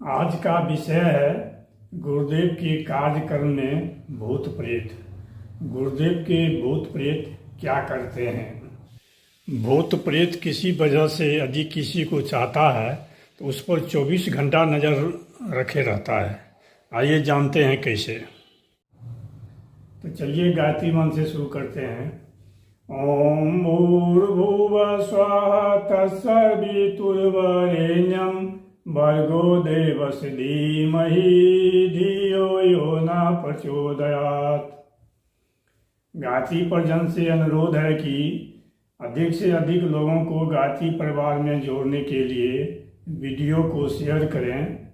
आज का विषय है गुरुदेव के कार्यक्रम में भूत प्रेत। गुरुदेव के भूत प्रेत क्या करते हैं। भूत प्रेत किसी वजह से यदि किसी को चाहता है तो उस पर 24 घंटा नज़र रखे रहता है। आइए जानते हैं कैसे। तो चलिए गायत्री मंत्र से शुरू करते हैं। ओम भूर्भुवः स्वः तत्सवितुर्वरेण्यं भर्गो देवस्य धीमहि धियो यो न प्रचोदयात्। गायत्री परिजन से अनुरोध है कि अधिक से अधिक लोगों को गायत्री परिवार में जोड़ने के लिए वीडियो को शेयर करें,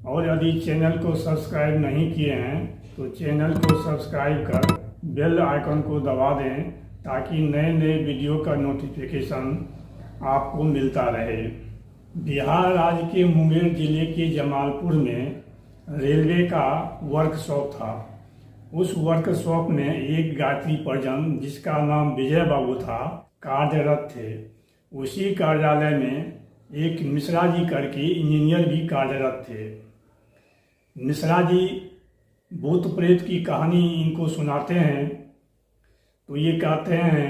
और यदि चैनल को सब्सक्राइब नहीं किए हैं तो चैनल को सब्सक्राइब कर बेल आइकन को दबा दें ताकि नए नए वीडियो का नोटिफिकेशन आपको मिलता रहे। बिहार राज्य के मुंगेर जिले के जमालपुर में रेलवे का वर्कशॉप था। उस वर्कशॉप में एक गायत्री परिजन जिसका नाम विजय बाबू था कार्यरत थे। उसी कार्यालय में एक मिश्रा जी करके इंजीनियर भी कार्यरत थे। मिश्रा जी भूत प्रेत की कहानी इनको सुनाते हैं तो ये कहते हैं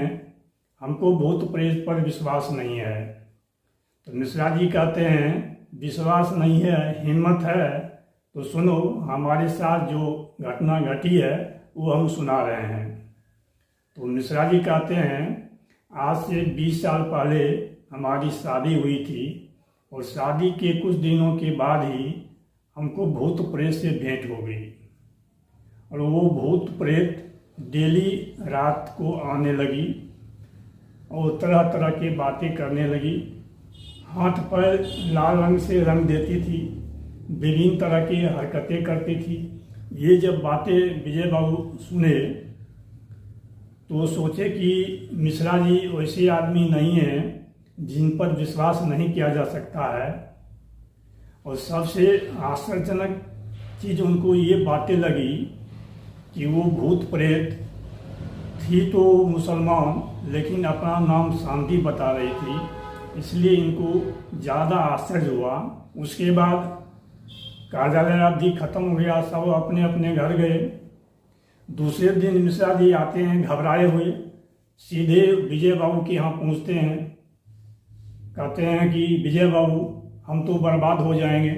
हमको भूत प्रेत पर विश्वास नहीं है। तो मिश्रा जी कहते हैं विश्वास नहीं है, हिम्मत है तो सुनो, हमारे साथ जो घटना घटी है वो हम सुना रहे हैं। तो मिश्रा जी कहते हैं आज से 20 साल पहले हमारी शादी हुई थी, और शादी के कुछ दिनों के बाद ही हमको भूत प्रेत से भेंट हो गई। और वो भूत प्रेत डेली रात को आने लगी और तरह तरह की बातें करने लगी। हाथ पैर लाल रंग से रंग देती थी, विभिन्न तरह की हरकतें करती थी। ये जब बातें विजय बाबू सुने तो सोचे कि मिश्रा जी वैसे आदमी नहीं हैं जिन पर विश्वास नहीं किया जा सकता है। और सबसे आश्चर्यजनक चीज़ उनको ये बातें लगी कि वो भूत प्रेत थी तो मुसलमान, लेकिन अपना नाम शांति बता रही थी, इसलिए इनको ज़्यादा आश्चर्य हुआ। उसके बाद कार्यालय अवधि खत्म हो गया, सब अपने अपने घर गए। दूसरे दिन मिश्रा जी आते हैं घबराए हुए, सीधे विजय बाबू के यहाँ पहुँचते हैं। कहते हैं कि विजय बाबू हम तो बर्बाद हो जाएंगे।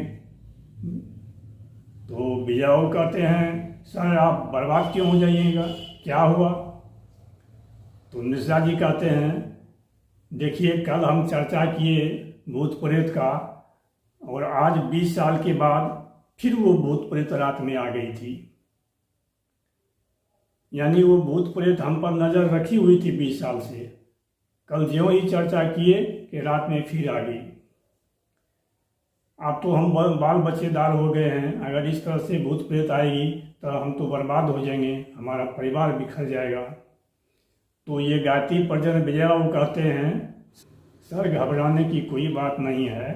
तो विजय बाबू कहते हैं सर आप बर्बाद क्यों हो जाइएगा, क्या हुआ। तो मिश्रा जी कहते हैं देखिए कल हम चर्चा किए भूत प्रेत का, और आज 20 साल के बाद फिर वो भूत प्रेत रात में आ गई थी। यानी वो भूत प्रेत हम पर नज़र रखी हुई थी 20 साल से, कल ज्यों ही चर्चा किए कि रात में फिर आ गई। अब तो हम बाल बच्चेदार हो गए हैं, अगर इस तरह से भूत प्रेत आएगी तो हम तो बर्बाद हो जाएंगे, हमारा परिवार बिखर जाएगा। तो ये गायत्री परिजन विजय बाबू कहते हैं सर घबराने की कोई बात नहीं है,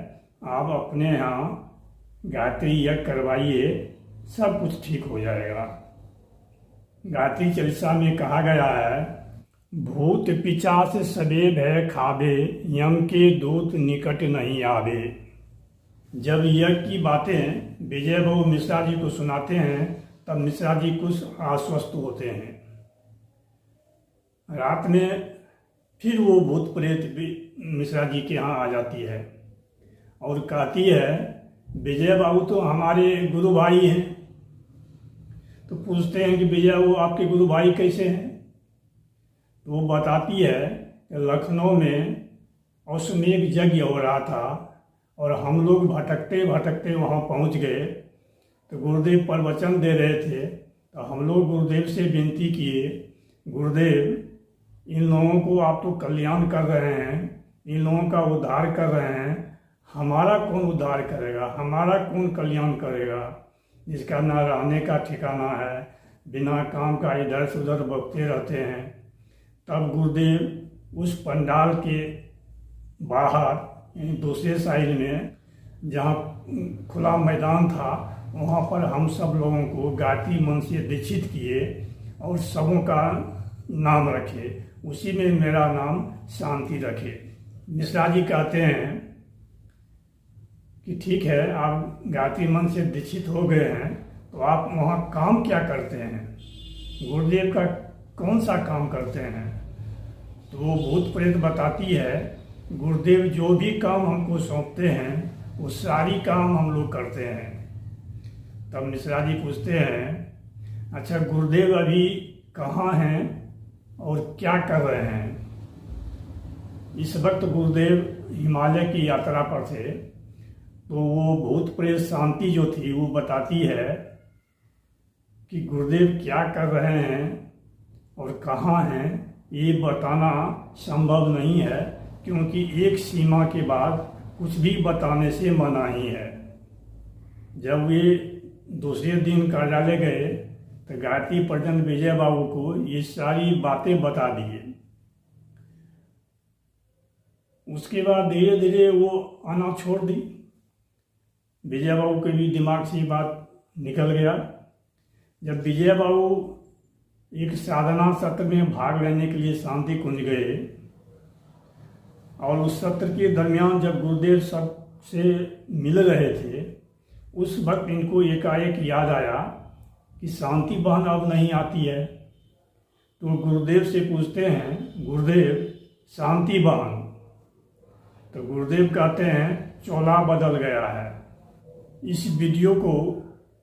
आप अपने यहाँ गायत्री यज्ञ करवाइए, सब कुछ ठीक हो जाएगा। गायत्री चालीसा में कहा गया है भूत पिशाच सबे भय खावे, यम के दूत निकट नहीं आवे। जब यज्ञ की बातें विजय बाबू मिश्रा जी को सुनाते हैं तब मिश्रा जी कुछ आश्वस्त होते हैं। रात में फिर वो भूत प्रेत भी मिश्रा जी के यहाँ आ जाती है और कहती है विजय बाबू तो हमारे गुरु भाई हैं। तो पूछते हैं कि विजय बाबू आपके गुरु भाई कैसे हैं। तो वो बताती है कि लखनऊ में अश्वमेध यज्ञ हो रहा था और हम लोग भटकते भटकते वहाँ पहुँच गए। तो गुरुदेव प्रवचन दे रहे थे, तो हम लोग गुरुदेव से विनती किए गुरुदेव इन लोगों को आप तो कल्याण कर रहे हैं, इन लोगों का उद्धार कर रहे हैं, हमारा कौन उद्धार करेगा, हमारा कौन कल्याण करेगा, जिसका ना रहने का ठिकाना है, बिना काम का इधर से उधर बकते रहते हैं। तब गुरुदेव उस पंडाल के बाहर दूसरे साइड में जहाँ खुला मैदान था वहाँ पर हम सब लोगों को गायत्री मंत्र से दीक्षित किए और सबों का नाम रखे, उसी में मेरा नाम शांति रखे। मिश्रा जी कहते हैं कि ठीक है, आप गायत्री मंत्र से दीक्षित हो गए हैं, तो आप वहाँ काम क्या करते हैं, गुरुदेव का कौन सा काम करते हैं। तो वो भूत प्रेत बताती है, गुरुदेव जो भी काम हमको सौंपते हैं वो सारी काम हम लोग करते हैं। तब मिश्रा जी पूछते हैं, अच्छा गुरुदेव अभी कहाँ हैं और क्या कर रहे हैं। इस वक्त गुरुदेव हिमालय की यात्रा पर थे। तो वो भूत प्रेत शांति जो थी वो बताती है कि गुरुदेव क्या कर रहे हैं और कहाँ हैं ये बताना संभव नहीं है, क्योंकि एक सीमा के बाद कुछ भी बताने से मना ही है। जब वे दूसरे दिन कार्यालय गए तो गायत्री पर्यंत विजय बाबू को ये सारी बातें बता दिए। उसके बाद धीरे धीरे वो आना छोड़ दी। विजय बाबू के भी दिमाग से ये बात निकल गया। जब विजय बाबू एक साधना सत्र में भाग लेने के लिए शांति कुंज गए और उस सत्र के दरमियान जब गुरुदेव सबसे मिल रहे थे, उस वक्त इनको एकाएक याद आया कि शांति बहन अब नहीं आती है। तो गुरुदेव से पूछते हैं, गुरुदेव शांति बहन। तो गुरुदेव कहते हैं, चोला बदल गया है। इस वीडियो को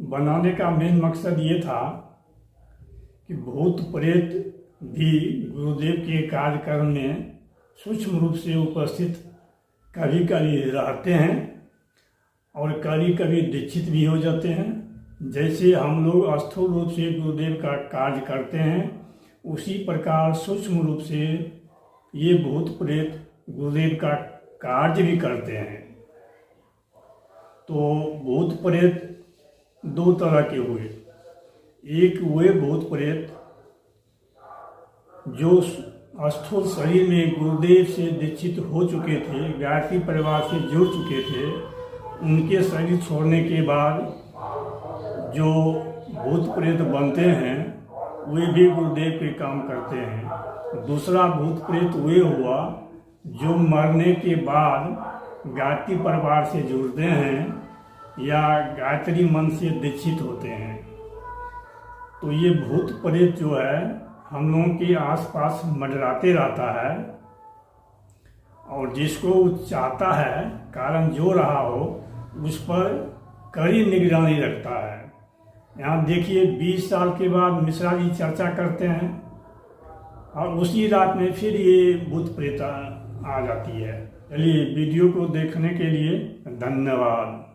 बनाने का मेन मकसद ये था कि भूत प्रेत भी गुरुदेव के कार्यक्रम में सूक्ष्म रूप से उपस्थित कभी कभी रहते हैं और कभी कभी दीक्षित भी हो जाते हैं। जैसे हम लोग स्थूल रूप से गुरुदेव का कार्य करते हैं, उसी प्रकार सूक्ष्म रूप से ये भूत प्रेत गुरुदेव का कार्य भी करते हैं। तो भूत प्रेत दो तरह के हुए। एक वे भूत प्रेत जो स्थूल शरीर में गुरुदेव से दीक्षित हो चुके थे, गायत्री परिवार से जुड़ चुके थे, उनके शरीर छोड़ने के बाद जो भूत प्रेत बनते हैं वे भी गुरुदेव के काम करते हैं। दूसरा भूत प्रेत वे हुआ जो मरने के बाद गायत्री परिवार से जुड़ते हैं या गायत्री मन से दीक्षित होते हैं। तो ये भूत प्रेत जो है हम लोगों के आसपास मंडराते रहता है और जिसको चाहता है, कारण जो रहा हो, उस पर कड़ी निगरानी रखता है। यहाँ देखिए 20 साल के बाद मिश्रा जी चर्चा करते हैं और उसी रात में फिर ये भूत प्रेत आ जाती है। चलिए, वीडियो को देखने के लिए धन्यवाद।